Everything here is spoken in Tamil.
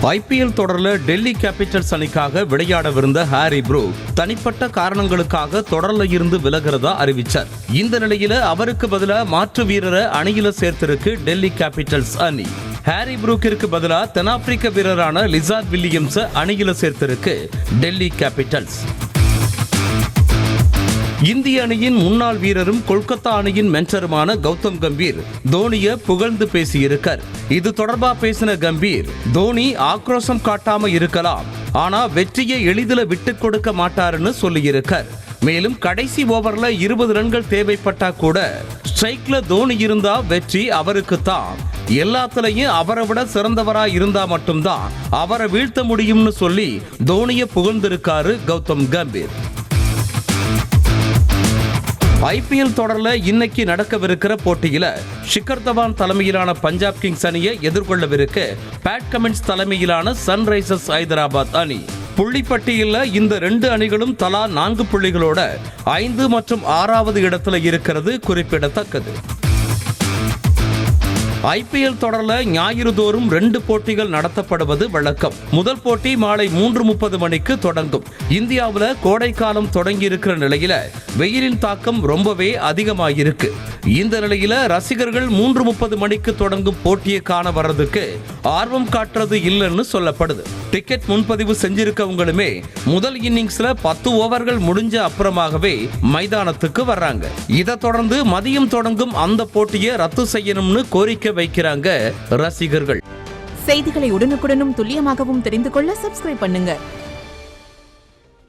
IPL தொடர்ல டெல்லி கேபிட்டல்ஸ் அணிக்காக விளையாடவிருந்த ஹாரி ப்ரூக் தனிப்பட்ட காரணங்களுக்காக தொடர்ல இருந்து விலகிறதா அறிவிச்சார். இந்த நிலையில அவருக்கு பதிலா மாற்று வீரரை அணியில சேர்த்திருக்கு டெல்லி கேபிட்டல்ஸ் அணி. ஹாரி ப்ரூக்கிற்கு பதிலா தென்னாப்பிரிக்க வீரரான லிசார்ட் வில்லியம்ஸ் அணியில சேர்த்திருக்கு டெல்லி கேபிட்டல்ஸ். இந்திய அணியின் முன்னாள் வீரரும் கொல்கத்தா அணியின் மென்டருமான கௌதம் கம்பீர் தோனியை புகழ்ந்து பேசியிருக்கார். இது தொடர்பா பேசின கம்பீர், தோனி ஆக்ரோஷம் காட்டாம இருக்கலாம், ஆனா வெற்றியை எளிதில் விட்டு கொடுக்க மாட்டாருன்னு சொல்லியிருக்கார். மேலும் கடைசி ஓவர்ல 20 ரன்கள் தேவைப்பட்டா கூட ஸ்ட்ரைக்ல தோனி இருந்தா வெற்றி அவருக்கு தான், எல்லாத்துலயும் அவரை விட சிறந்தவரா இருந்தா மட்டும்தான் அவரை வீழ்த்த முடியும்னு சொல்லி தோனியை புகழ்ந்திருக்காரு கௌதம் கம்பீர். IPL தொடர்ல இன்னைக்கு நடக்கவிருக்கிற போட்டியில ஷிகர் தவான் தலைமையிலான பஞ்சாப் கிங்ஸ் அணியை எதிர்கொள்ளவிருக்க பேட் கமின்ஸ் தலைமையிலான சன்ரைசர்ஸ் ஹைதராபாத் அணி. புள்ளிப்பட்டியல்ல இந்த 2 அணிகளும் தலா 4 புள்ளிகளோட 5 மற்றும் 6வது இடத்துல இருக்கிறது குறிப்பிடத்தக்கது. IPL தொடர்ல ஞாயிறு தோறும் 2 போட்டிகள் நடத்தப்படுவது வழக்கம். முதல் போட்டி மாலை 3:30 மணிக்கு தொடங்கும். இந்தியாவில் கோடைக்காலம் தொடங்கி இருக்கிற நிலையில வெயிலின் தாக்கம் ரொம்பவே அதிகமாயிருக்கு. இந்த நிலையில ரசிகர்கள் 3:30 மணிக்கு தொடங்கும் போட்டியை காண வர்றதுக்கு ஆர்வம் காட்டுறது இல்லைன்னு சொல்லப்படுது. டிக்கெட் முன்பதிவு செஞ்சிருக்கவங்களுமே முதல் இன்னிங்ஸ்ல 10 ஓவர்கள் முடிஞ்ச அப்புறமாகவே மைதானத்துக்கு வர்றாங்க. இதை தொடர்ந்து மதியம் தொடங்கும் அந்த போட்டியை ரத்து செய்யணும்னு கோரிக்கை வைக்கிறாங்க ரசிகர்கள். செய்திகளை உடனுக்குடனும் துல்லியமாகவும் தெரிந்து கொள்ள சப்ஸ்கிரைப் பண்ணுங்க.